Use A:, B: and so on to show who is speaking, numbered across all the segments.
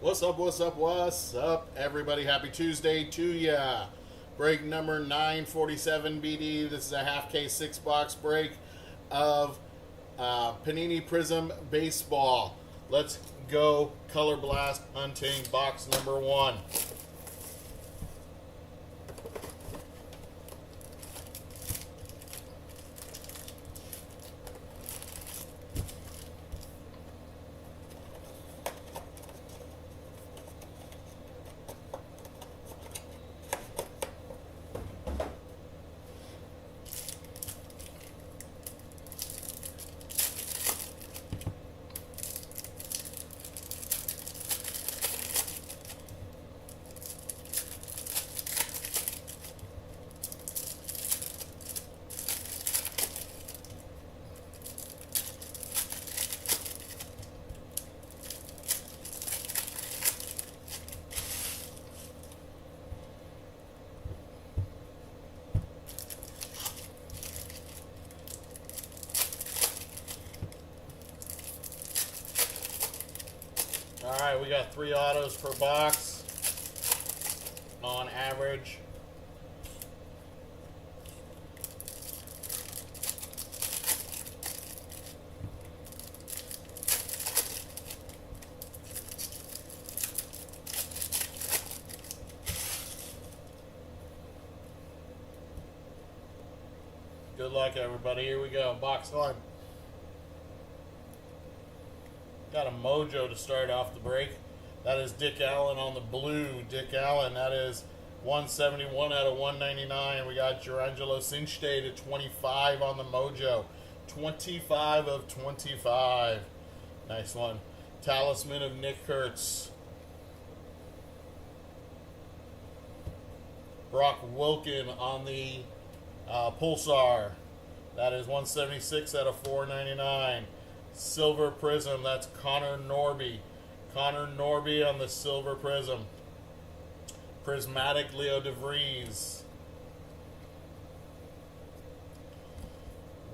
A: What's up, everybody? Happy Tuesday to ya. Break number 947 BD. This is a half case 6-box break of Panini Prizm Baseball. Let's go color blast hunting box number 1. Alright, we got 3 autos per box on average. Good luck, everybody. Here we go. Box 1. Got a mojo to start off the break. That is Dick Allen on the blue. Dick Allen, that is 171 out of 199. We got Gerangelo Cinchte to 25 on the mojo. 25 of 25. Nice one. Talisman of Nick Kurtz. Brock Wilken on the Pulsar. That is 176 out of 499. Silver Prism, that's Connor Norby. Connor Norby on the Silver Prism. Prismatic Leo DeVries.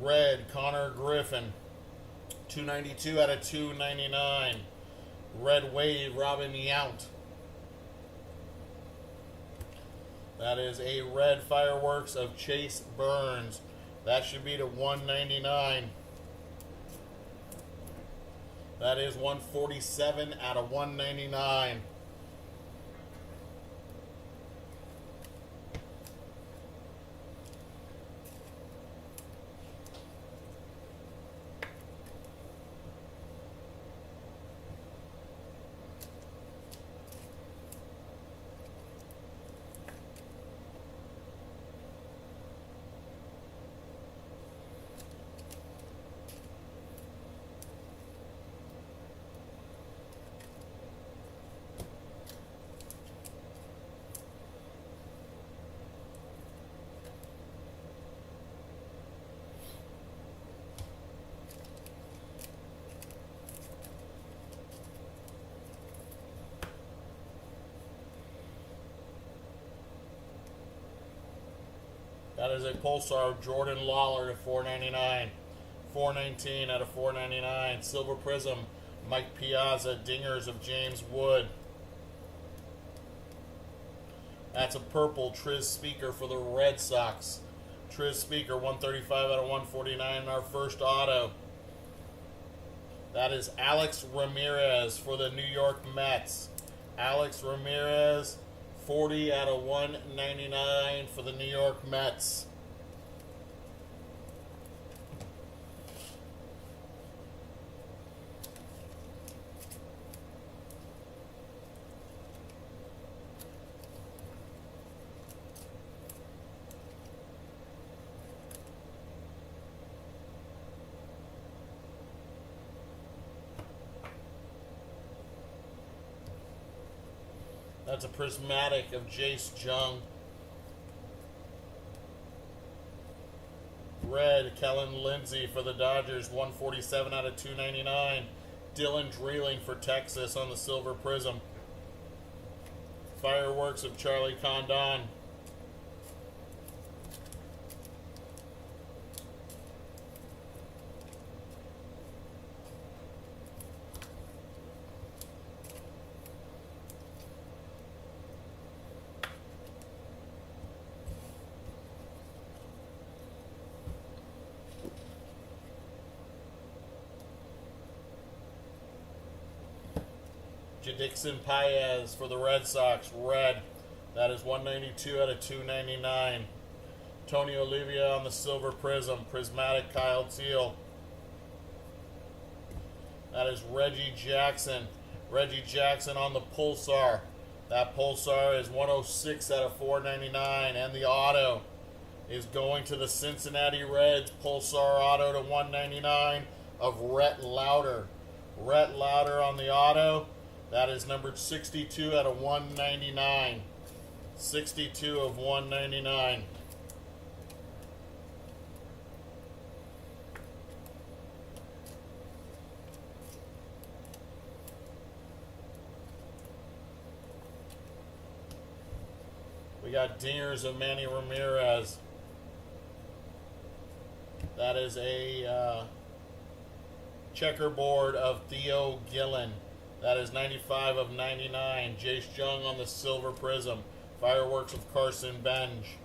A: Red, Connor Griffin. 292 out of 299. Red Wave, Robin Yount. That is a red Fireworks of Chase Burns. That should be to 199. That is 147 out of 199. That is a Pulsar of Jordan Lawler to 499. 419 out of 499. Silver Prism, Mike Piazza. Dingers of James Wood. That's a purple Triz Speaker for the Red Sox. Triz Speaker, 135 out of 149 in our first auto. That is Alex Ramirez for the New York Mets. Alex Ramirez, 40 out of 199 for the New York Mets. That's a prismatic of Jace Jung. Red, Kellen Lindsey for the Dodgers, 147 out of 299. Dylan Dreeling for Texas on the Silver Prism. Fireworks of Charlie Condon. Jadixon Paez for the Red Sox, red. That is 192 out of 299. Tony Olivia on the Silver Prism, prismatic Kyle Teal. That is Reggie Jackson. Reggie Jackson on the Pulsar. That Pulsar is 106 out of 499. And the auto is going to the Cincinnati Reds. Pulsar auto to 199 of Rhett Lauder. Rhett Lauder on the auto. That is numbered 62 out of 199. 62 of 199. We got dingers of Manny Ramirez. That is a checkerboard of Theo Gillen. That is 95 of 99. Jace Jung on the Silver Prism. Fireworks of Carson Benj.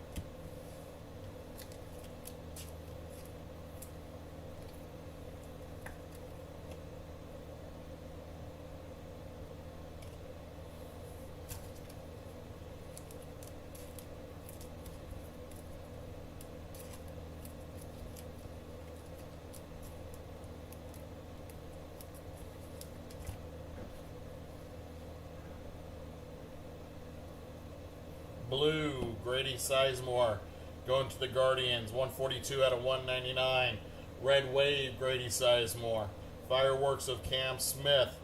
A: Blue, Grady Sizemore, going to the Guardians, 142 out of 199. Red Wave, Grady Sizemore. Fireworks of Cam Smith.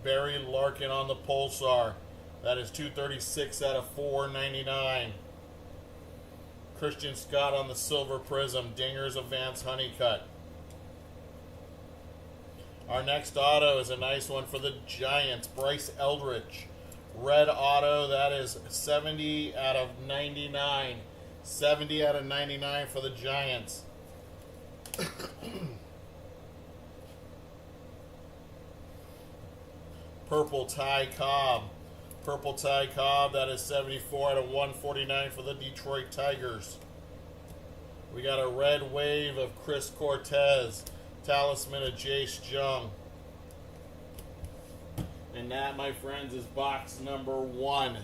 A: Barry Larkin on the Pulsar. That is 236 out of 499. Christian Scott on the Silver Prism. Dingers of Vance Honeycutt. Our next auto is a nice one for the Giants. Bryce Eldridge. Red auto, that is 70 out of 99. 70 out of 99 for the Giants. Purple Ty Cobb. Purple Ty Cobb, that is 74 out of 149 for the Detroit Tigers. We got a red wave of Chris Cortez. Talisman of Jace Jung. And that, my friends, is box number 1.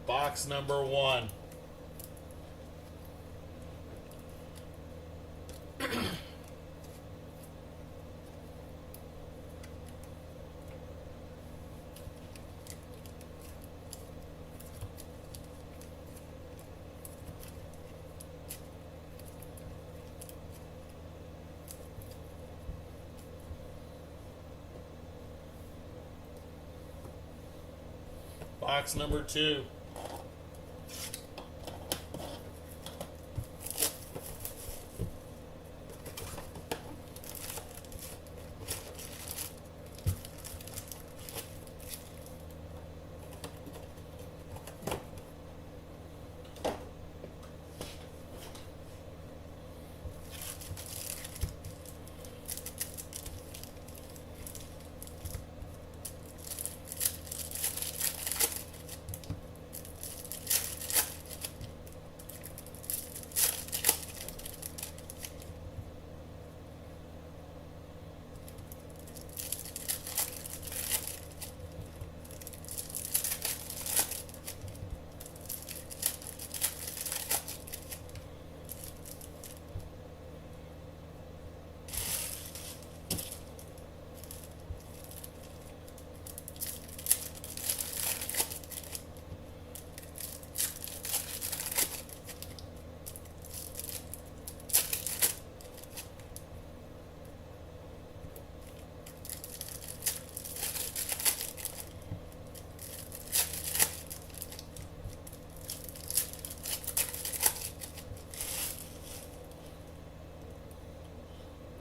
A: Box number 1. Box number 2.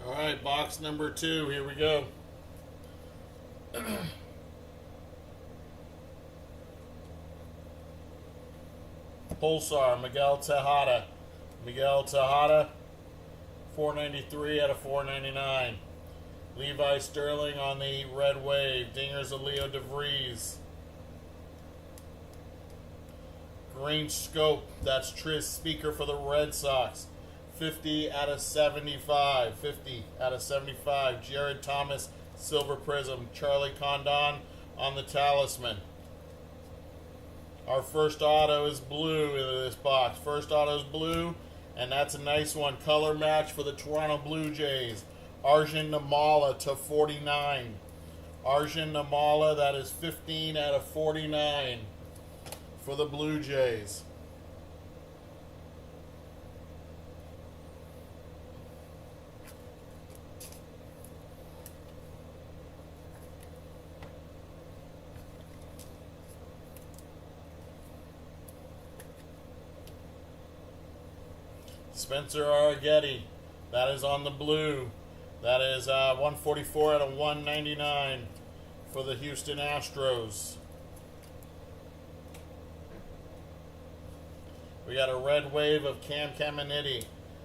A: Alright, box number 2. Here we go. Pulsar, Miguel Tejada. Miguel Tejada, 493 out of 499. Levi Sterling on the red wave. Dingers of Leo DeVries. Green Scope, that's Tris Speaker for the Red Sox. 50 out of 75. 50 out of 75. Jared Thomas Silver Prism, Charlie Condon on the Talisman. Our first auto is blue in this box. First auto is blue, and that's a nice one. Color match for the Toronto Blue Jays. Arjun Namala to 49. Arjun Namala, that is 15 out of 49 for the Blue Jays. Spencer Arrighetti, that is on the blue. That is 144 out of 199 for the Houston Astros. We got a red wave of Cam Caminiti.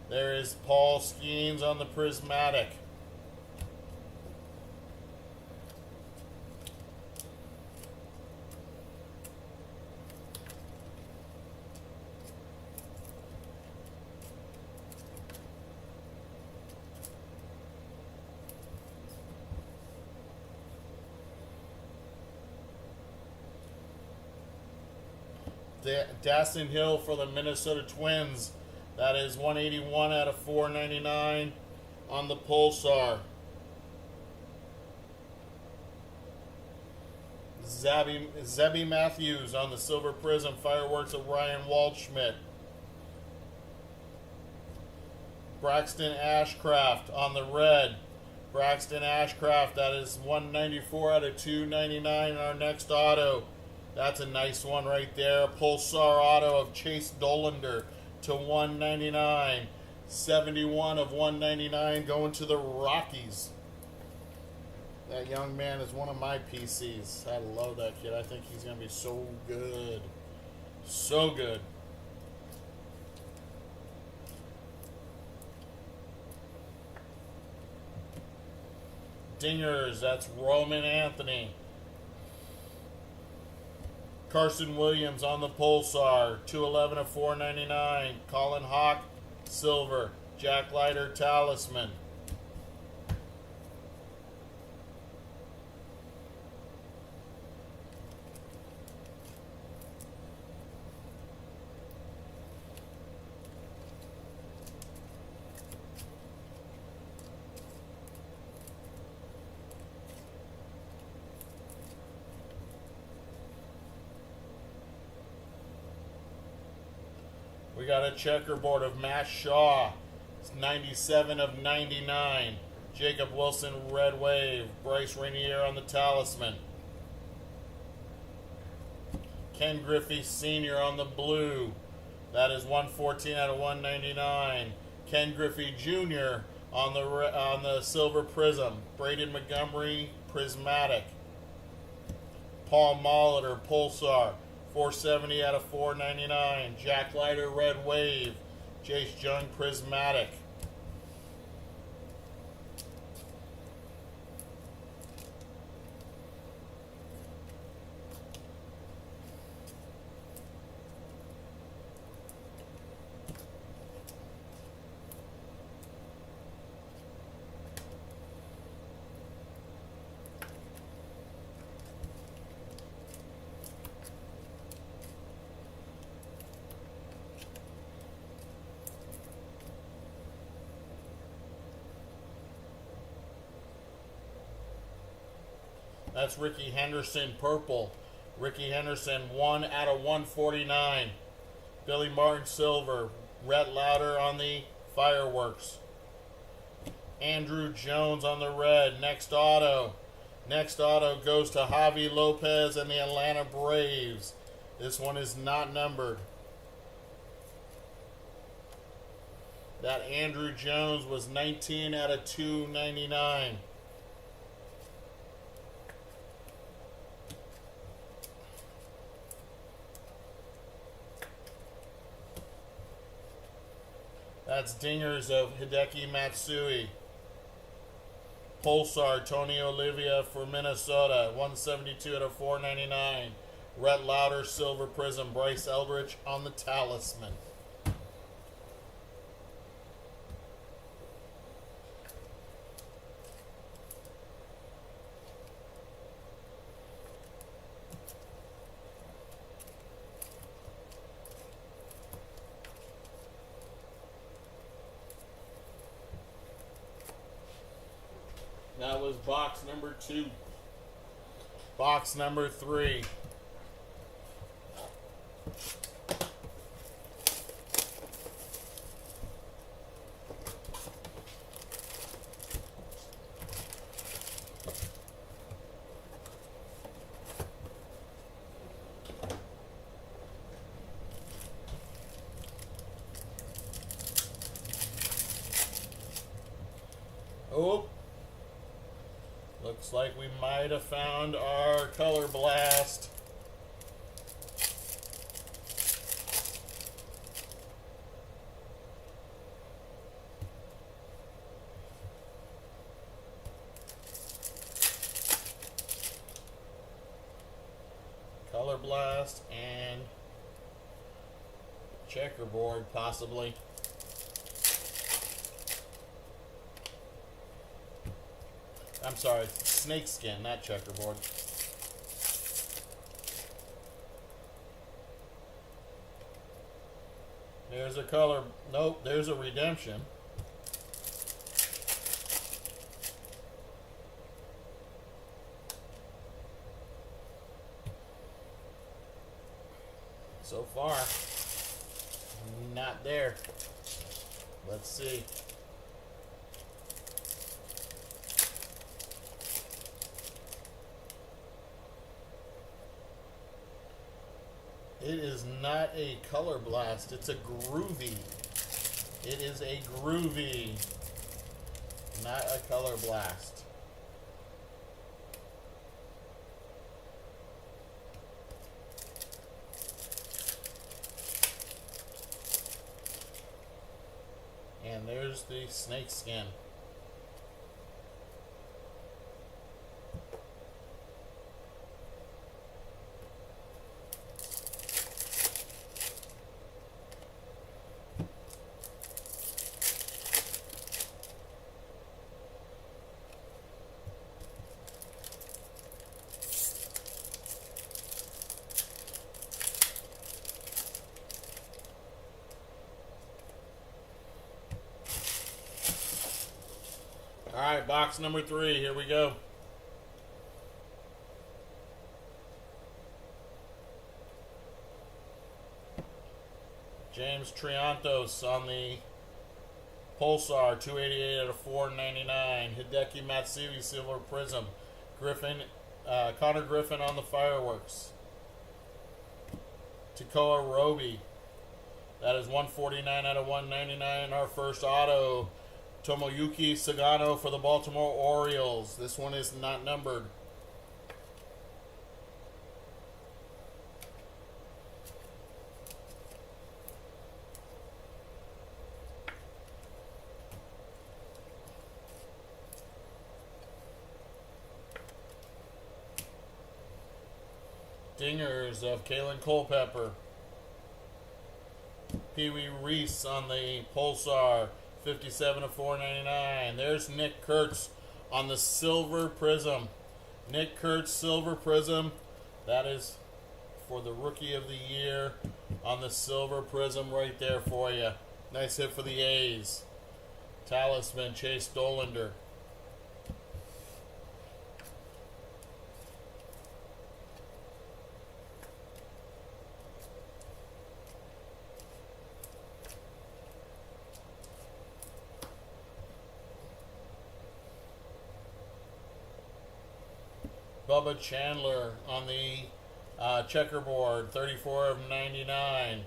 A: There is Paul Skeens on the Prismatic. Dastin Hill for the Minnesota Twins. That is 181 out of 499 on the Pulsar. Zebby Matthews on the Silver Prism. Fireworks of Ryan Waldschmidt. Braxton Ashcraft on the red. Braxton Ashcraft, that is 194 out of 299 in our next auto. That's a nice one right there. Pulsar auto of Chase Dollander to 199. 71 of 199 going to the Rockies. That young man is one of my PCs. I love that kid. I think he's going to be so good. So good. Dingers, that's Roman Anthony. Carson Williams on the Pulsar, 211 of 499. Colin Hawk, silver. Jack Leiter, Talisman. We got a checkerboard of Matt Shaw. It's 97 of 99. Jacob Wilson, red wave. Bryce Rainier on the Talisman. Ken Griffey Sr. on the blue. That is 114 out of 199. Ken Griffey Jr. on the Silver Prism. Braden Montgomery, Prismatic. Paul Molitor, Pulsar. 470 out of 499. Jack Leiter, red wave. Jace Jung, Prismatic. That's Ricky Henderson, purple. Ricky Henderson, 1 out of 149. Billy Martin, silver. Rhett Lauder on the fireworks. Andrew Jones on the red. Next auto. Next auto goes to Javi Lopez and the Atlanta Braves. This one is not numbered. That Andrew Jones was 19 out of 299. That's dingers of Hideki Matsui. Pulsar, Tony Olivia for Minnesota, 172 out of 499. Rhett Lauder, Silver Prism. Bryce Eldridge on the Talisman. That was box number 2. Box number 3. Oh, looks like we might have found our Color Blast. Color Blast and checkerboard, possibly. I'm sorry, snakeskin, not checkerboard. There's a color. Nope, there's a redemption. So far, not there. Let's see. It is not a Color Blast. It's a Groovy. It is a Groovy, not a Color Blast. And there's the snakeskin. Alright, box number 3. Here we go. James Triantos on the Pulsar, 288 out of 499. Hideki Matsui, Silver Prism. Connor Griffin on the Fireworks. Takoa Roby. That is 149 out of 199. Our first auto. Tomoyuki Sagano for the Baltimore Orioles. This one is not numbered. Dingers of Kalen Culpepper. Pee Wee Reese on the Pulsar, 57 of 499. There's Nick Kurtz on the Silver Prism. Nick Kurtz, Silver Prism. That is for the Rookie of the Year on the Silver Prism right there for you. Nice hit for the A's. Talisman, Chase Dollander. Bubba Chandler on the checkerboard, 34 of 99.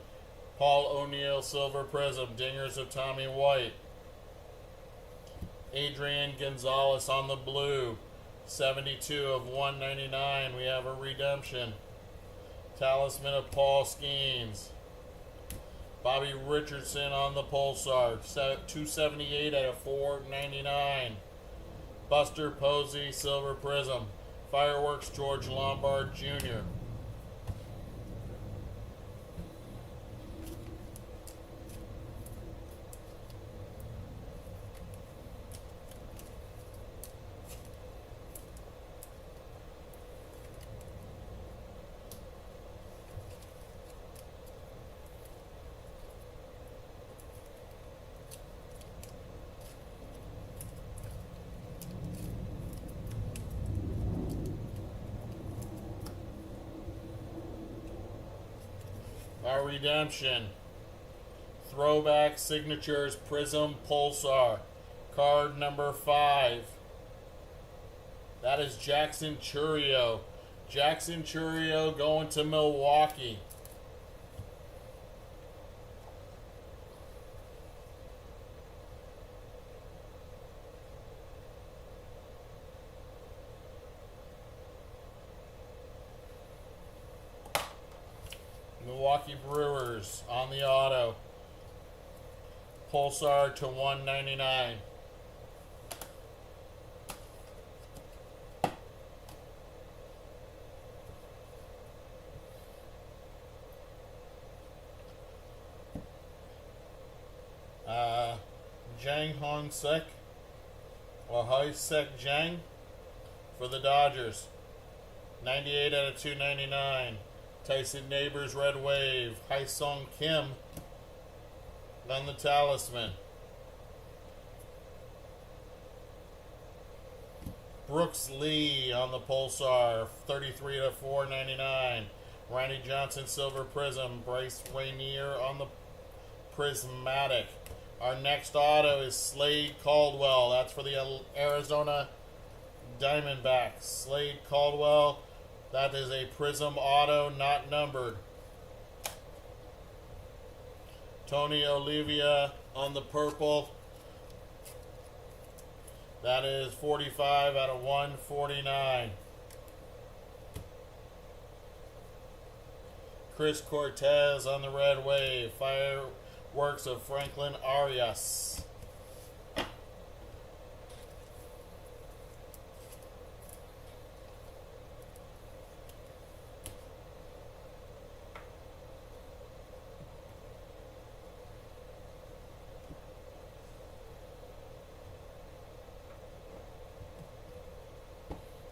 A: Paul O'Neill, Silver Prism. Dingers of Tommy White. Adrian Gonzalez on the blue, 72 of 199. We have a redemption. Talisman of Paul Skeens. Bobby Richardson on the Pulsar, 278 out of 499. Buster Posey, Silver Prism. Fireworks, George Lombard Jr. Our redemption. Throwback Signatures Prizm Pulsar. Card number 5. That is Jackson Chourio. Jackson Chourio going to Milwaukee. Milwaukee Brewers on the auto. Pulsar to 199. Jang Hong Sek, or Hoi Sek Jang for the Dodgers. 98 out of 299. Tyson Neighbors Red Wave. Hai Sung Kim on the Talisman. Brooks Lee on the Pulsar. 33 out of 499. Randy Johnson Silver Prism. Bryce Rainier on the Prismatic. Our next auto is Slade Caldwell. That's for the Arizona Diamondbacks. Slade Caldwell. That is a Prizm auto, not numbered. Tony Olivia on the purple. That is 45 out of 149. Chris Cortez on the red wave. Fireworks of Franklin Arias.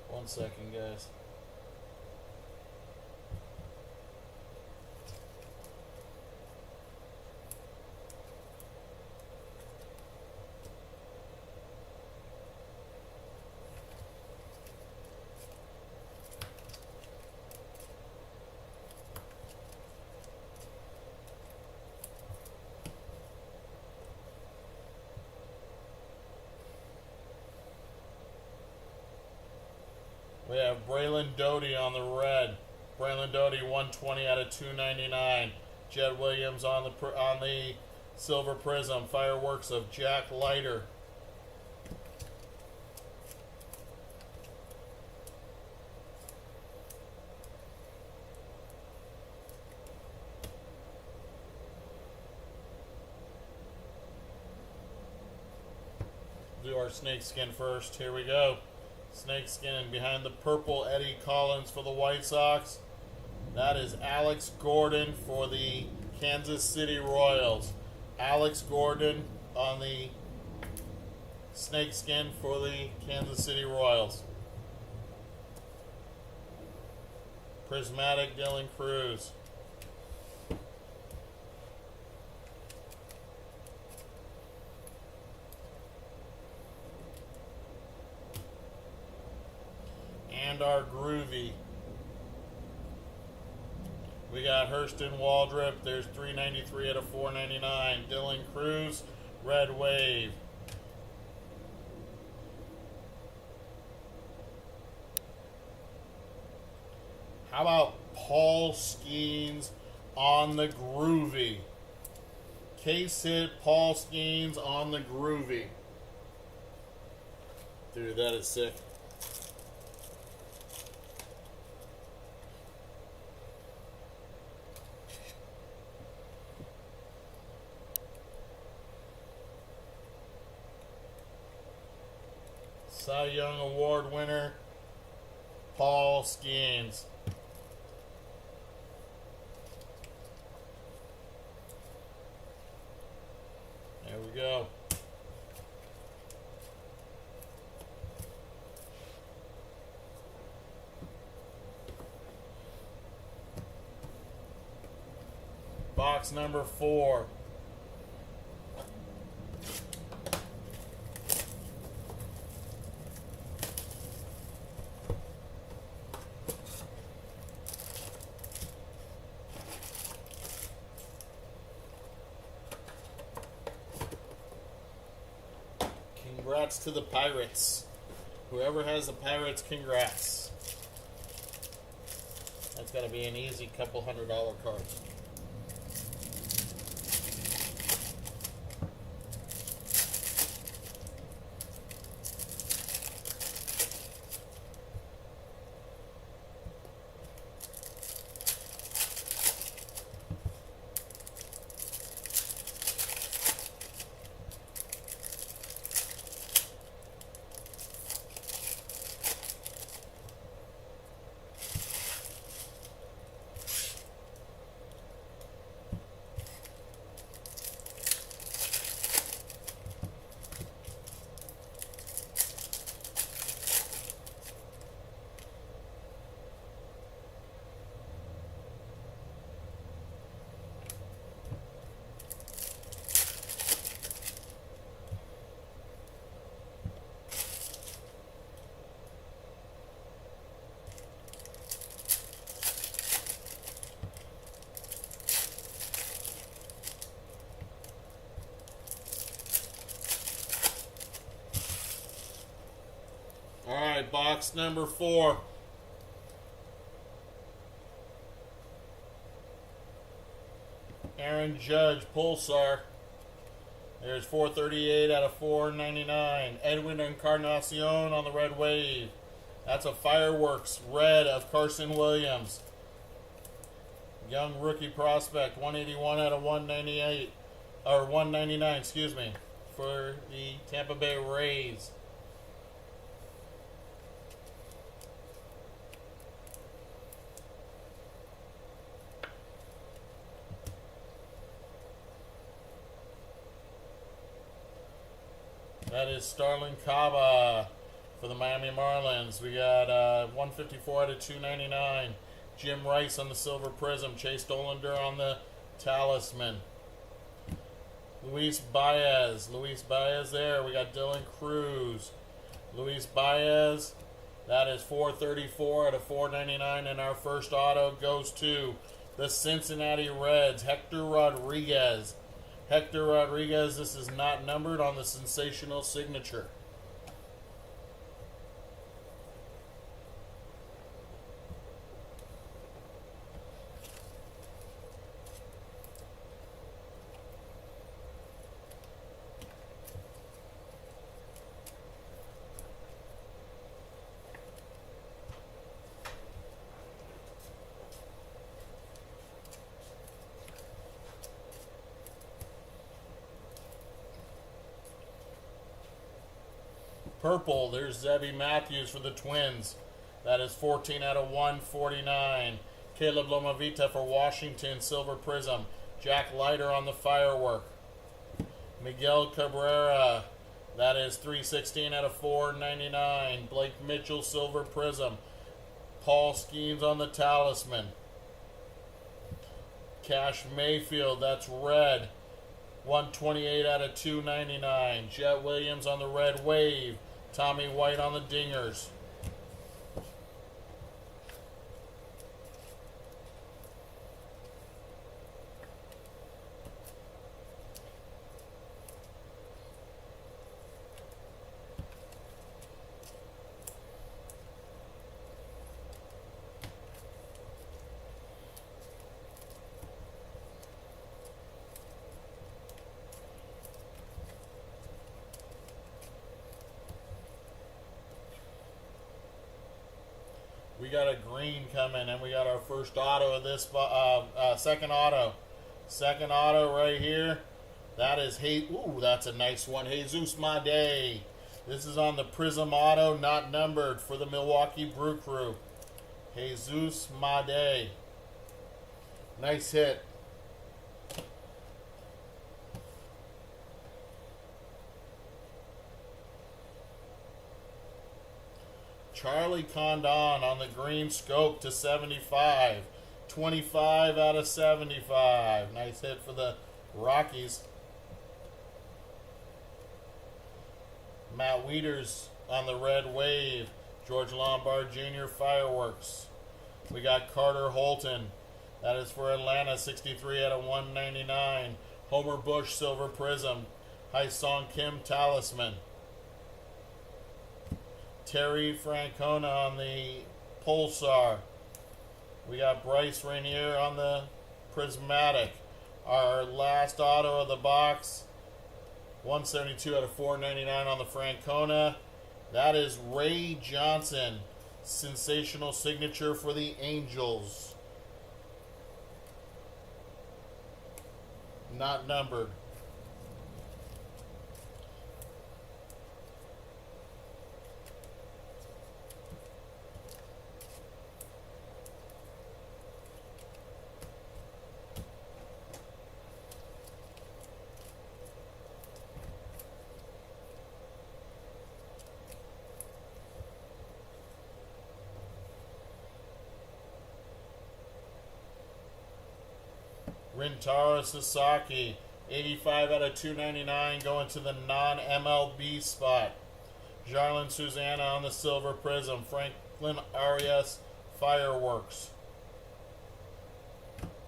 A: One second, guys. We have Braylon Doty on the red. Braylon Doty 120 out of 299. Jed Williams on the silver prism. Fireworks of Jack Leiter. Do our snakeskin first. Here we go. Snakeskin behind the purple, Eddie Collins for the White Sox. That is Alex Gordon for the Kansas City Royals. Alex Gordon on the snakeskin for the Kansas City Royals. Prismatic Dylan Cruz. And our groovy. We got Hurston Waldrop. There's 393 out of 499. Dylan Cruz, red wave. How about Paul Skeens on the groovy? Case hit Paul Skeens on the groovy. Dude, that is sick. Cy Young Award winner, Paul Skeens. There we go. Box number 4. Congrats to the Pirates. Whoever has the Pirates, congrats. That's got to be an easy couple $100 card. All right, box number 4. Aaron Judge, Pulsar. There's 438 out of 499. Edwin Encarnacion on the red wave. That's a Fireworks red of Carson Williams. Young rookie prospect, 181 out of 198. Or 199, excuse me, for the Tampa Bay Rays. That is Starlin Caba for the Miami Marlins. We got 154 out of 299. Jim Rice on the Silver Prism. Chase Dollander on the Talisman. Luis Baez. Luis Baez there. We got Dylan Cruz. Luis Baez. That is 434 out of 499. And our first auto goes to the Cincinnati Reds. Hector Rodriguez. Hector Rodriguez, this is not numbered on the sensational signature. Purple, there's Zebby Matthews for the Twins. That is 14 out of 149. Caleb Lomavita for Washington, Silver Prism. Jack Leiter on the Firework. Miguel Cabrera, that is 316 out of 499. Blake Mitchell, Silver Prism. Paul Skeens on the Talisman. Cash Mayfield, that's red. 128 out of 299. Jet Williams on the red wave. Tommy White on the dingers. We got a green coming, and we got our first auto of this, second auto. Second auto right here. That is, ooh, that's a nice one. Jesus Made. This is on the Prism auto, not numbered, for the Milwaukee Brew Crew. Jesus Made. Nice hit. Charlie Condon on the green scope to 75. 25 out of 75. Nice hit for the Rockies. Matt Wieters on the red wave. George Lombard Jr. Fireworks. We got Carter Holton. That is for Atlanta, 63 out of 199. Homer Bush Silver Prism. Hai-Song Kim Talisman. Terry Francona on the Pulsar. We got Bryce Rainier on the Prismatic. Our last auto of the box, 172 out of 499 on the Francona. That is Ray Johnson. Sensational signature for the Angels. Not numbered. Rintaro Sasaki, 85 out of 299, going to the non-MLB spot. Jarlin Susanna on the Silver Prism. Franklin Arias Fireworks.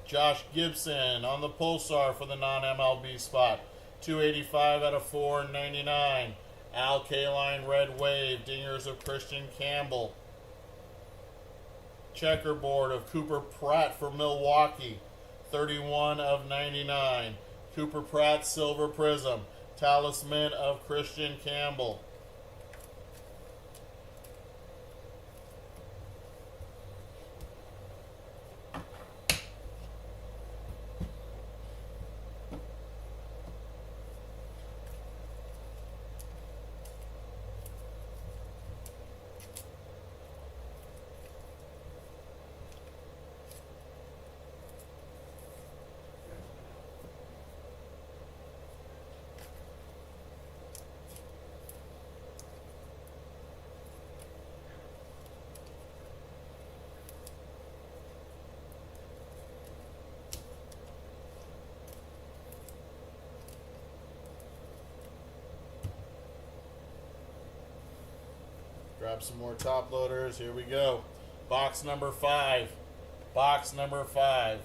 A: Josh Gibson on the Pulsar for the non-MLB spot. 285 out of 499. Al Kaline Red Wave. Dingers of Christian Campbell. Checkerboard of Cooper Pratt for Milwaukee. 31 of 99. Cooper Pratt Silver Prism. Talisman of Christian Campbell. Grab some more top loaders. Here we go. Box number 5. Box number 5.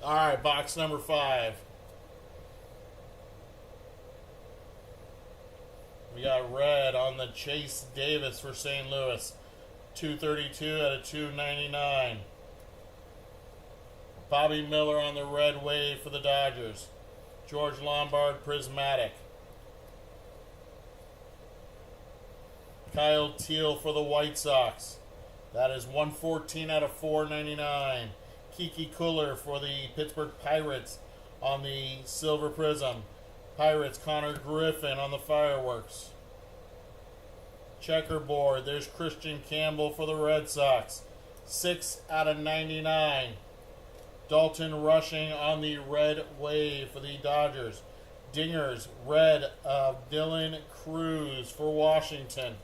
A: All right, box number 5. We got red on the Chase Davis for St. Louis. 232 out of 299. Bobby Miller on the red wave for the Dodgers. George Lombard Prismatic. Kyle Teal for the White Sox. That is 114 out of 499. Kiki Cooler for the Pittsburgh Pirates on the Silver Prism. Pirates, Connor Griffin on the Fireworks. Checkerboard, there's Christian Campbell for the Red Sox. 6 out of 99. Dalton Rushing on the red wave for the Dodgers. Dingers, red of Dylan Cruz for Washington.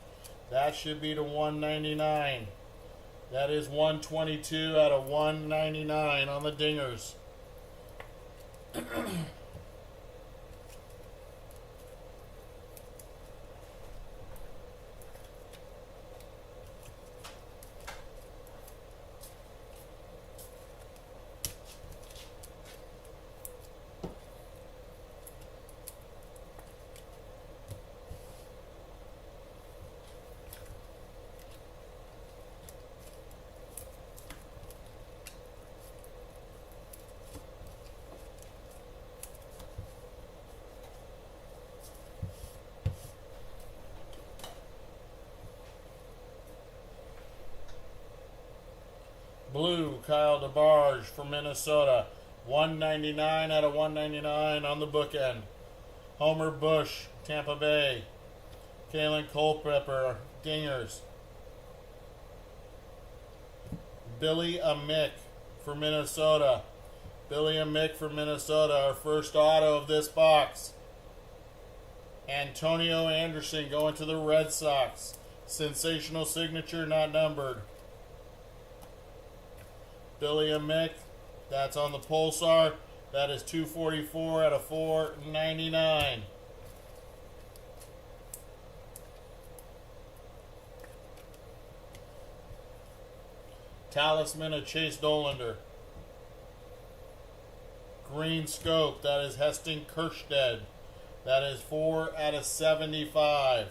A: That should be to 199. That is 122 out of 199 on the Dingers. Blue, Kyle DeBarge for Minnesota. 199 out of 199 on the bookend. Homer Bush, Tampa Bay. Kalen Culpepper, Dingers. Billy Amick for Minnesota. Billy Amick for Minnesota, our first auto of this box. Antonio Anderson going to the Red Sox. Sensational signature, not numbered. Billy Amick, that's on the Pulsar. That is 244 out of 499. Talisman of Chase Dolander. Green Scope, that is Heston Kjerstad. That is 4 out of 75.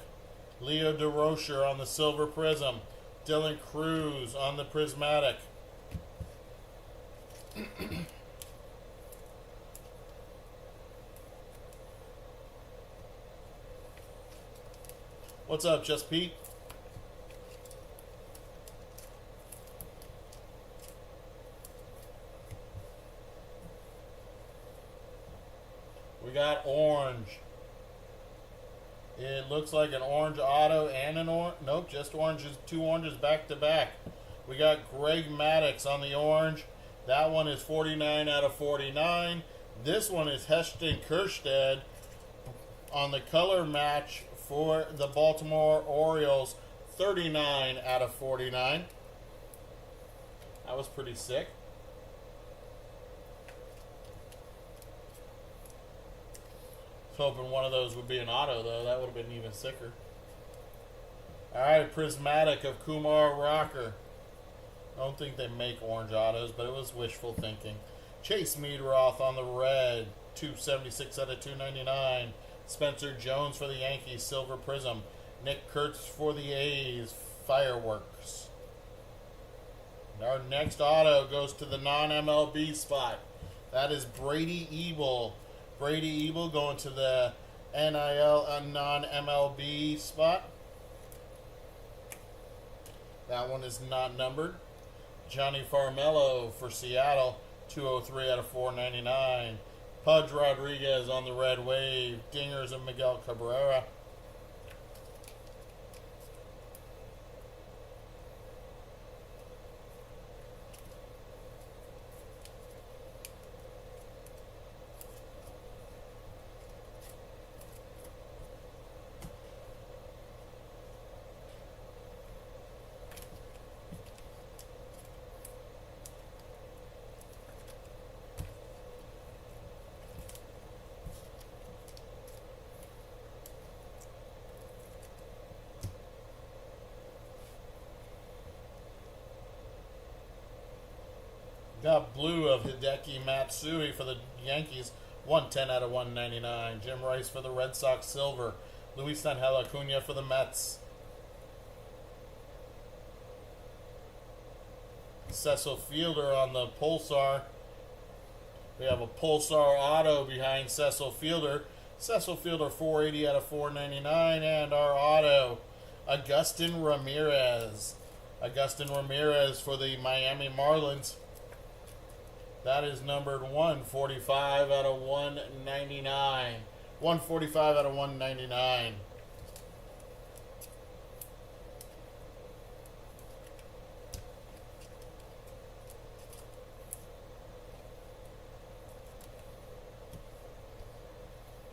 A: Leo DeRocher on the Silver Prism. Dylan Cruz on the Prismatic. What's up, Just Pete? We got orange. It looks like an orange auto and an orange. Nope, just oranges. 2 oranges back to back. We got Greg Maddux on the orange. That one is 49 out of 49. This one is Heston Kjerstad on the color match for the Baltimore Orioles. 39 out of 49. That was pretty sick. Hoping one of those would be an auto, though. That would have been even sicker. Alright, Prismatic of Kumar Rocker. I don't think they make orange autos, but it was wishful thinking. Chase Meadroth on the red. 276 out of 299. Spencer Jones for the Yankees, Silver Prism. Nick Kurtz for the A's, Fireworks. Our next auto goes to the non-MLB spot. That is Brady Ebel. Brady Ebel going to the NIL non-MLB spot. That one is not numbered. Johnny Farmello for Seattle, 203 out of 499. Pudge Rodriguez on the red wave. Dingers of Miguel Cabrera. Got blue of Hideki Matsui for the Yankees, 110 out of 199. Jim Rice for the Red Sox, silver. Luis Angel Acuna for the Mets. Cecil Fielder on the Pulsar. We have a Pulsar auto behind Cecil Fielder. Cecil Fielder, 480 out of 499. And our auto, Agustin Ramirez. Agustin Ramirez for the Miami Marlins. That is numbered 145 out of 199. 145 out of 199.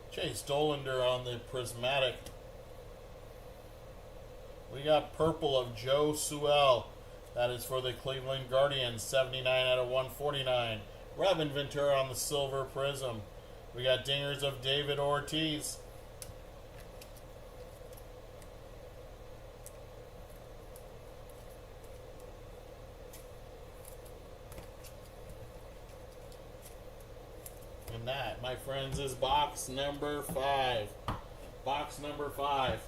A: Chase Dolander on the Prismatic. We got purple of Joe Sewell. That is for the Cleveland Guardians, 79 out of 149. Robin Ventura on the Silver Prism. We got dingers of David Ortiz. And that, my friends, is box number 5. Box number 5.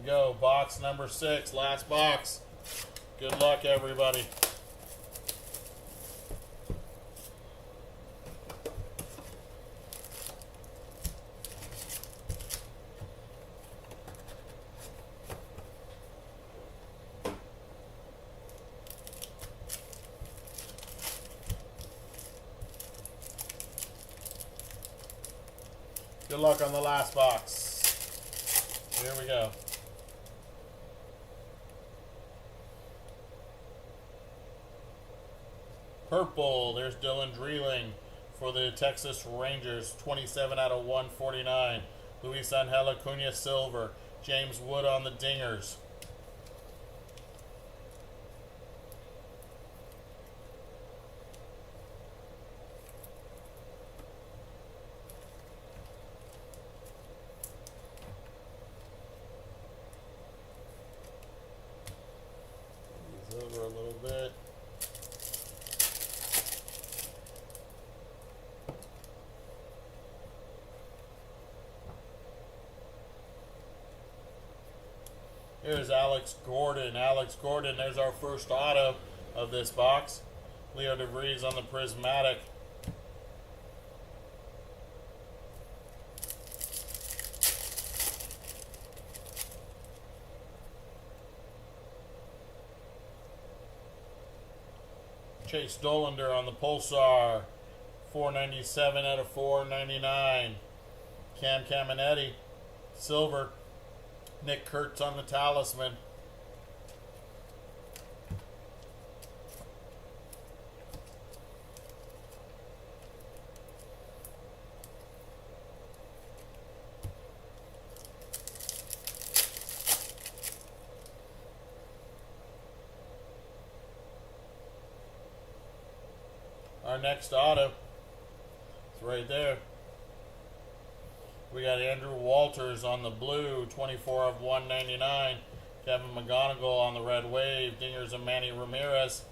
A: Go, box number 6, last box. Good luck, everybody. Good luck on the last box. Here we go. Purple, there's Dylan Dreeling for the Texas Rangers, 27 out of 149. Luis Angel Acuna silver. James Wood on the dingers. These over a little bit. Here's Alex Gordon. Alex Gordon, there's our first auto of this box. Leo DeVries on the Prismatic. Chase Dollander on the Pulsar. 497 out of 499. Cam Caminetti, silver. Nick Kurtz on the Talisman. Our next auto is right there. We got Andrew Walters on the blue, 24 of 199. Kevin McGonigal on the red wave. Dingers of Manny Ramirez.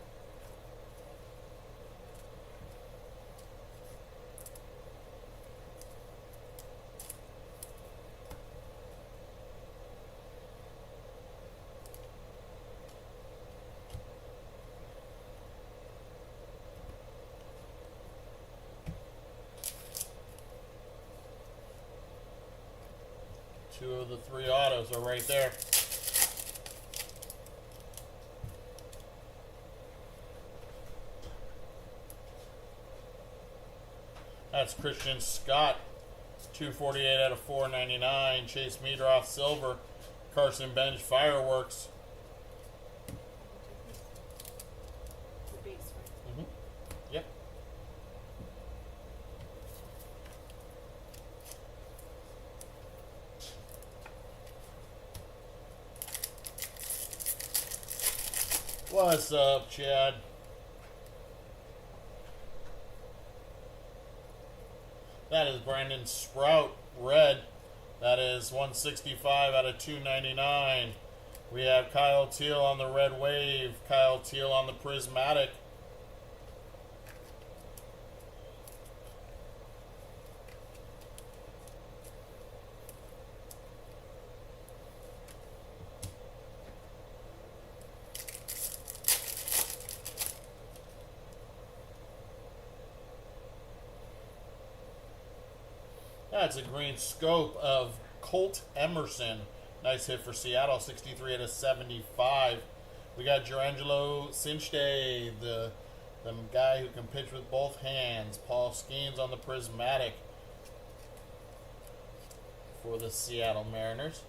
A: Two of the three autos are right there. That's Christian Scott, 248 out of 499. Chase Meadroth, silver. Carson Bench, fireworks.
B: The base, right?
A: Yep. What's up, Chad? That is Brandon Sprout, red. That is 165 out of 299. We have Kyle Teal on the red wave. Kyle Teal on the prismatic. That's a green scope of Colt Emerson. Nice hit for Seattle, 63 out of 75. We got Gerangelo Cinche, the guy who can pitch with both hands. Paul Skeens on the prismatic for the Seattle Mariners.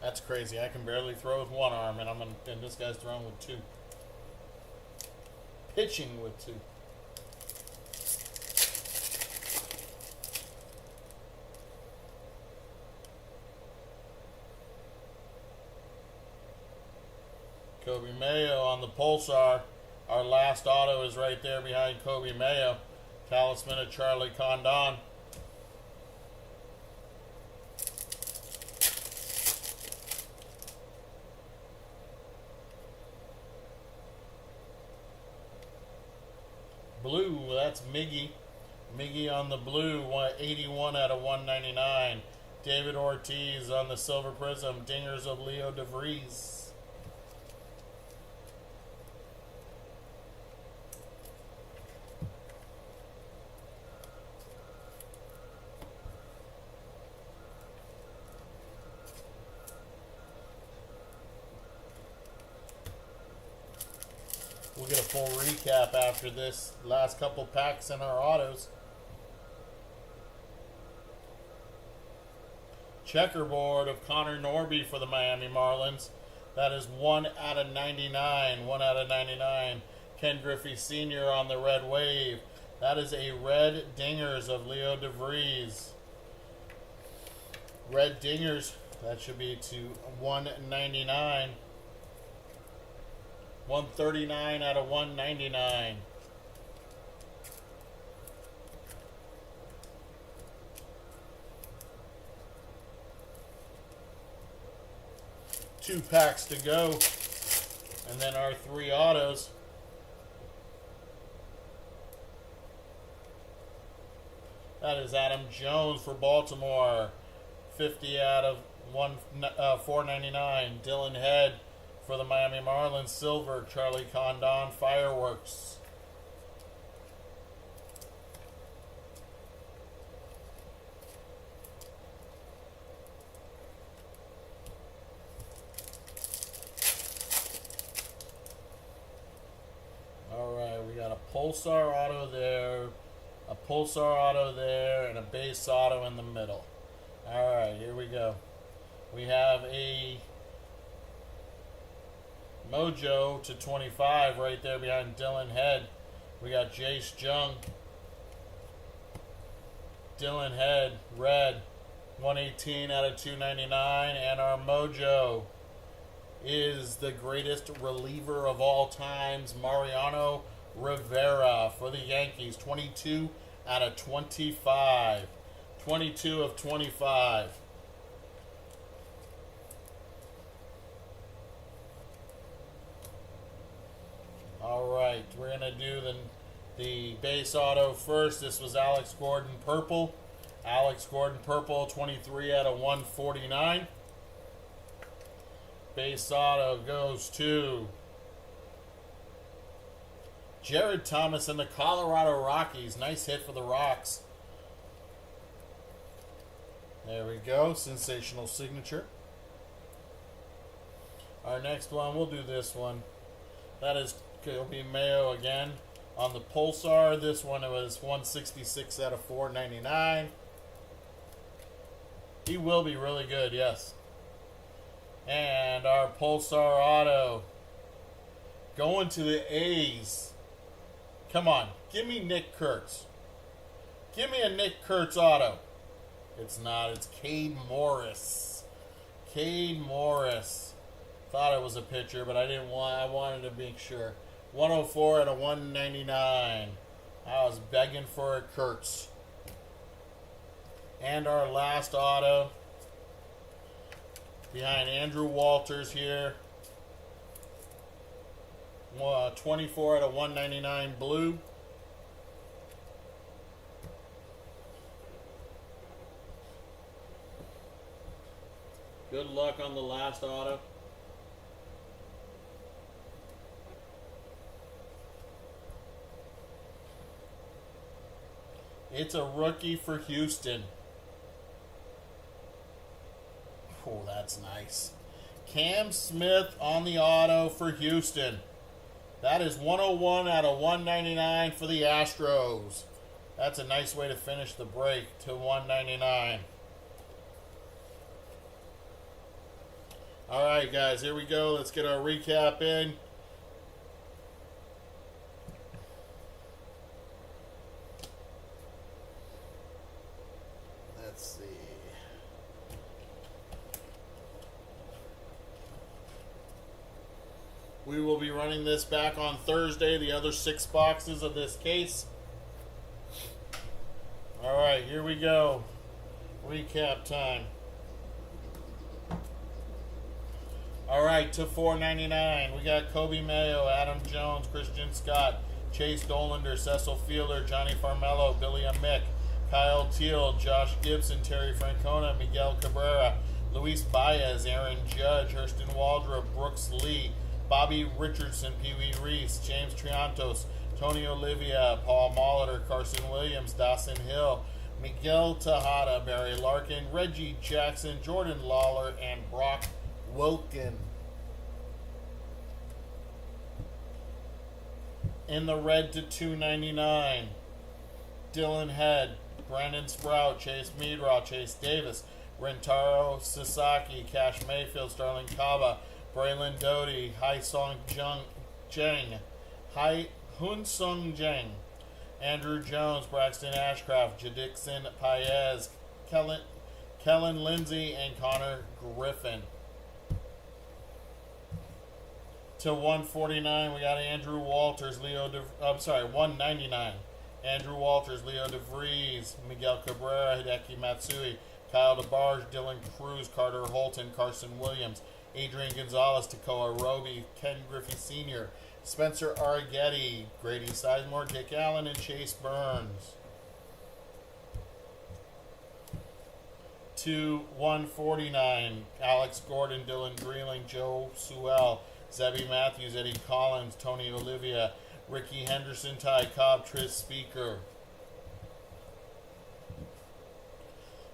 A: That's crazy. I can barely throw with one arm, and this guy's throwing with two. Pitching with two. Kobe Mayo on the Pulsar. Our last auto is right there behind Kobe Mayo. Talisman of Charlie Condon. Blue, that's Miggy. Miggy on the blue, 81 out of 199. David Ortiz on the Silver Prism. Dingers of Leo DeVries. We'll get a full recap after this last couple packs in our autos. Checkerboard of Connor Norby for the Miami Marlins. That is 1 out of 99. 1 out of 99. Ken Griffey Sr. on the red wave. That is a red dingers of Leo DeVries. Red dingers. That should be to 199. 139 out of 199. Two packs to go. And then our three autos. That is Adam Jones for Baltimore. 50 out of 499. Dylan Head for the Miami Marlins. Silver. Charlie Condon Fireworks. Alright, we got a Pulsar auto there, a Pulsar auto there, and a base auto in the middle. Alright, here we go. We have a Mojo to 25 right there behind Dylan Head. We got Jace Jung. Dylan Head, red, 118 out of 299. And our Mojo is the greatest reliever of all times, Mariano Rivera for the Yankees. 22 out of 25. 22 of 25. Alright, we're going to do the base auto first. This was Alex Gordon Purple. Alex Gordon Purple, 23 out of 149. Base auto goes to Jared Thomas and the Colorado Rockies. Nice hit for the Rocks. There we go. Sensational signature. Our next one, we'll do this one. That is Kobe Mayo again. On the Pulsar, this one it was 166 out of 499. He will be really good, yes. And our Pulsar auto going to the A's. Come on, give me Nick Kurtz. Give me a Nick Kurtz auto. It's not. It's Cade Morris. Cade Morris. Thought it was a pitcher, but I didn't want. I wanted to make sure. 104 out of 199. I was begging for a Kurtz. And our last auto behind Andrew Walters here. 24 out of 199 blue. Good luck on the last auto. It's a rookie for Houston. Oh, that's nice. Cam Smith on the auto for Houston. That is 101 out of 199 for the Astros. That's a nice way to finish the break to 199. All right, guys, here we go. Let's get our recap in. Let's see. We will be running this back on Thursday, the other 6 boxes of this case. All right, here we go. Recap time. All right, to $4.99, we got Kobe Mayo, Adam Jones, Christian Scott, Chase Dolander, Cecil Fielder, Johnny Farmello, Billy Amick, Kyle Teal, Josh Gibson, Terry Francona, Miguel Cabrera, Luis Baez, Aaron Judge, Hurston Waldrop, Brooks Lee, Bobby Richardson, Pee Wee Reese, James Triantos, Tony Olivia, Paul Molitor, Carson Williams, Dawson Hill, Miguel Tejada, Barry Larkin, Reggie Jackson, Jordan Lawler, and Brock Wilken. In the red to 299, Dylan Head, Brandon Sprout, Chase Meadrow, Chase Davis, Rentaro Sasaki, Cash Mayfield, Starling Kaba, Braylon Doty, Hai Song Jeng, Hun-Sung Jeng, Andrew Jones, Braxton Ashcraft, Jadixon Paez, Kellen Lindsay, and Connor Griffin. To 149, we got Andrew Walters, 199. Andrew Walters, Leo DeVries, Miguel Cabrera, Hideki Matsui, Kyle DeBarge, Dylan Cruz, Carter Holton, Carson Williams, Adrian Gonzalez, Takoa Roby, Ken Griffey Sr., Spencer Arrighetti, Grady Sizemore, Dick Allen, and Chase Burns. To 149, Alex Gordon, Dylan Greeling, Joe Sewell, Zebby Matthews, Eddie Collins, Tony Olivia, Ricky Henderson, Ty Cobb, Tris Speaker.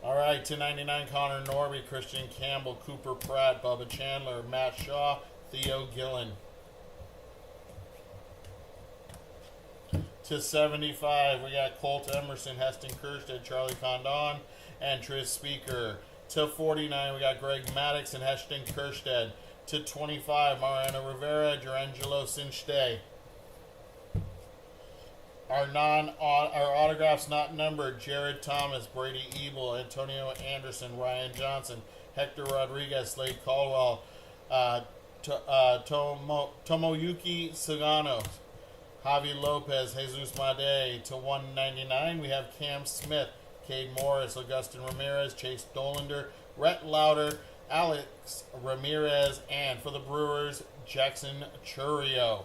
A: All right, to 99, Connor Norby, Christian Campbell, Cooper Pratt, Bubba Chandler, Matt Shaw, Theo Gillen. To 75, we got Colt Emerson, Heston Kjerstad, Charlie Condon, and Tris Speaker. To 49, we got Greg Maddox and Heston Kjerstad. To 25, Mariano Rivera, Gerangelo Sinchte. Our autographs not numbered: Jared Thomas, Brady Ebel, Antonio Anderson, Ryan Johnson, Hector Rodriguez, Slade Caldwell, Tomoyuki Sagano, Javi Lopez, Jesus Made. To 199, we have Cam Smith, Cade Morris, Augustin Ramirez, Chase Dolander, Rhett Lauder, Alex Ramirez, and for the Brewers, Jackson Churio.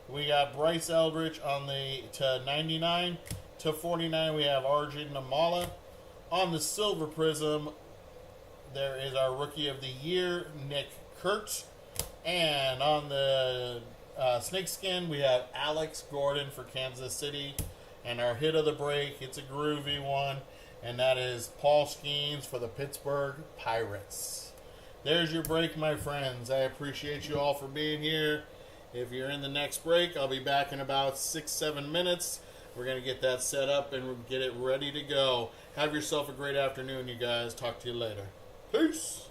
A: We got Bryce Eldridge on the to 99. To 49, we have Arjun Namala. On the Silver Prism, there is our Rookie of the Year, Nick Kurtz. And on the Snakeskin, we have Alex Gordon for Kansas City. And our hit of the break, it's a groovy one, and that is Paul Skeens for the Pittsburgh Pirates. There's your break, my friends. I appreciate you all for being here. If you're in the next break, I'll be back in about 6-7 minutes. We're going to get that set up and get it ready to go. Have yourself a great afternoon, you guys. Talk to you later. Peace.